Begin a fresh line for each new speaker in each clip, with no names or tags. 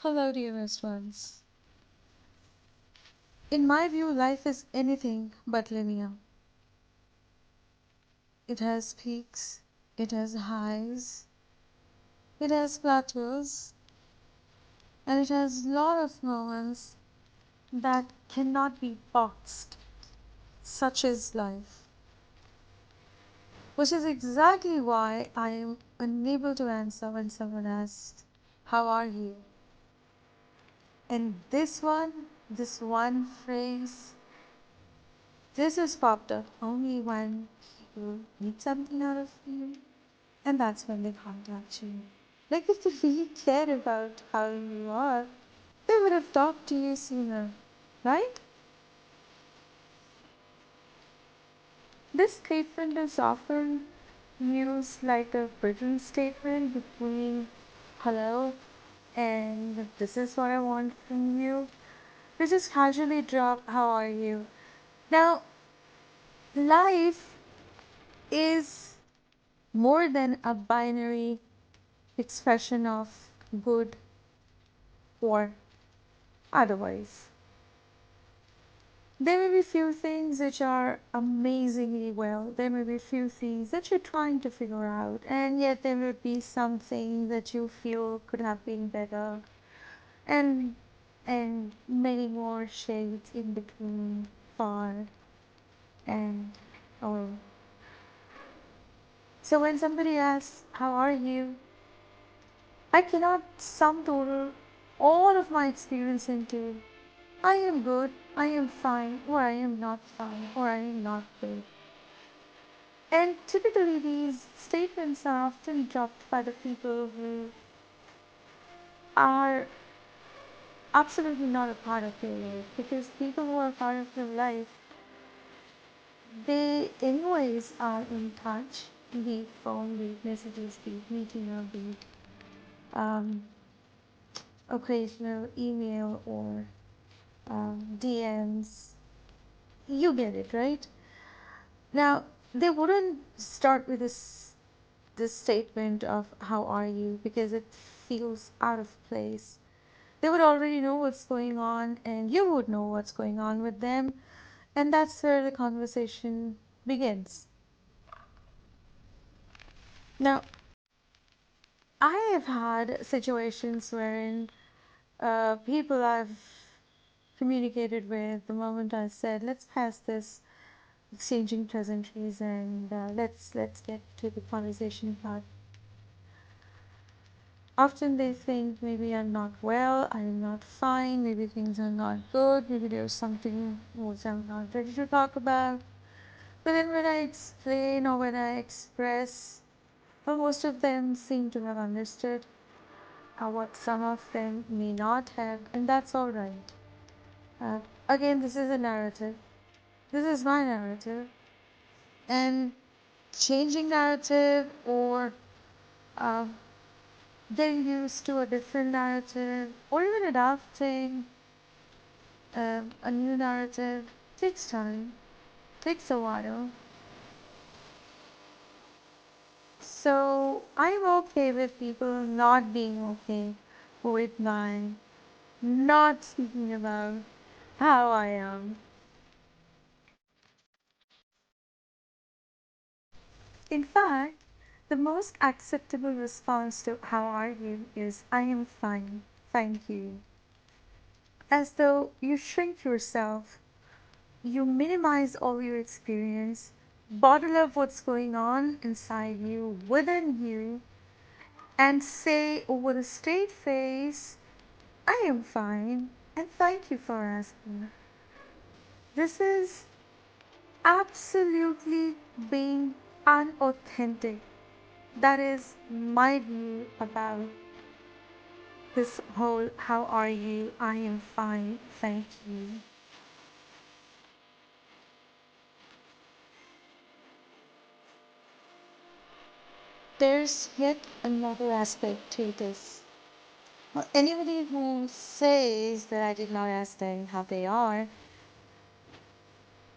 Hello, dearest ones. In my view, life is anything but linear. It has peaks, it has highs, it has plateaus, and it has a lot of moments that cannot be boxed. Such is life. Which is exactly why I am unable to answer when someone asks, "How are you?" And this one phrase, this is popped up only when people need something out of you, and that's when they contact you. Like if they really cared about how you are, they would have talked to you sooner, right? This statement is often used like a bridging statement between hello and this is what I want from you. They just casually drop, "How are you?" Now, life is more than a binary expression of good or otherwise. There may be few things which are amazingly well. There may be few things that you're trying to figure out, and yet there would be something that you feel could have been better, and many more shades in between far and oh. So when somebody asks, "How are you?" I cannot sum total all of my experience into "I am good," "I am fine," or "I am not fine," or "I am not good." And typically these statements are often dropped by the people who are absolutely not a part of your life, because people who are part of your life, they anyways are in touch, be it phone, be it messages, be it meeting, or be it occasional email or DMs. You get it, right? Now, they wouldn't start with this statement of "How are you?" because it feels out of place. They would already know what's going on, and you would know what's going on with them, and that's where the conversation begins. Now, I have had situations wherein people I've communicated with, the moment I said, "Let's pass this exchanging pleasantries and let's get to the conversation part." Often they think maybe I'm not well, I'm not fine, maybe things are not good, maybe there's something which I'm not ready to talk about. But then when I explain or when I express, well, most of them seem to have understood what some of them may not have, and that's all right. Uh, Again, this is a narrative. This is my narrative. And changing narrative or uh, getting used to a different narrative or even adapting a new narrative takes time, takes a while. So I'm okay with people not being okay with my not speaking about how I am. In fact, the most acceptable response to "How are you?" is "I am fine, thank you." As though you shrink yourself, you minimize all your experience, bottle up what's going on inside you, within you, and say with a straight face, "I am fine, and thank you for asking." This is absolutely being unauthentic. That is my view about this whole "How are you? I am fine, thank you." There's yet another aspect to this. Well, anybody who says that I did not ask them how they are,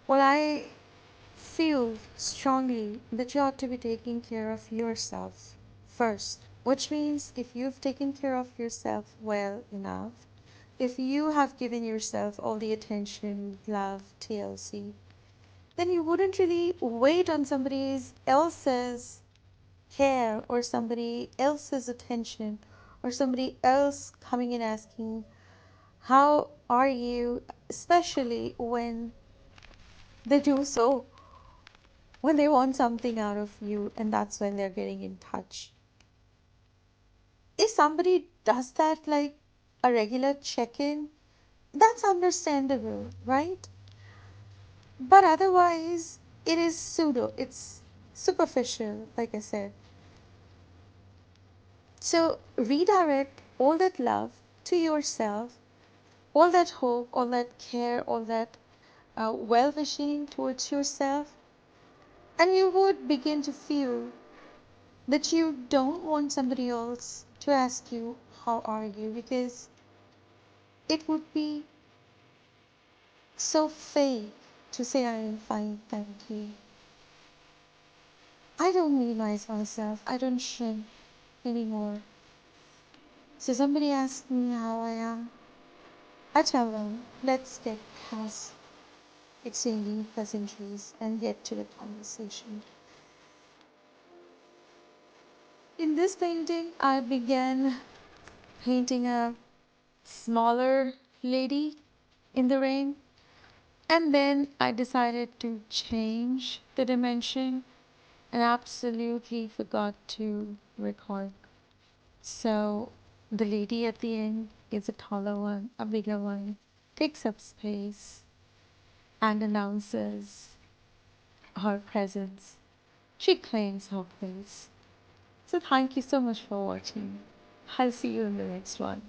well, I feel strongly that you ought to be taking care of yourself first which means if you've taken care of yourself well enough, if you have given yourself all the attention, love, TLC, then you wouldn't really wait on somebody else's care or somebody else's attention or somebody else coming and asking, how are you? Especially when they do so, when they want something out of you, and that's when they're getting in touch. If somebody does that like a regular check in, that's understandable, right? But otherwise, it is pseudo, it's superficial, like I said. So redirect all that love to yourself, all that hope, all that care, all that well wishing towards yourself, and you would begin to feel that you don't want somebody else to ask you, how are you? Because it would be so fake to say, I am fine, thank you. I don't minimize myself, I don't shrink anymore. So somebody asks me how I am, I tell them, let's get past exchanging pleasantries and get to the conversation. In this painting, I began painting a smaller lady in the rain, and then I decided to change the dimension and absolutely forgot to record. So the lady at the end is a taller one, a bigger one, takes up space and announces her presence. She claims her place. So thank you so much for watching. I'll see you in the next one.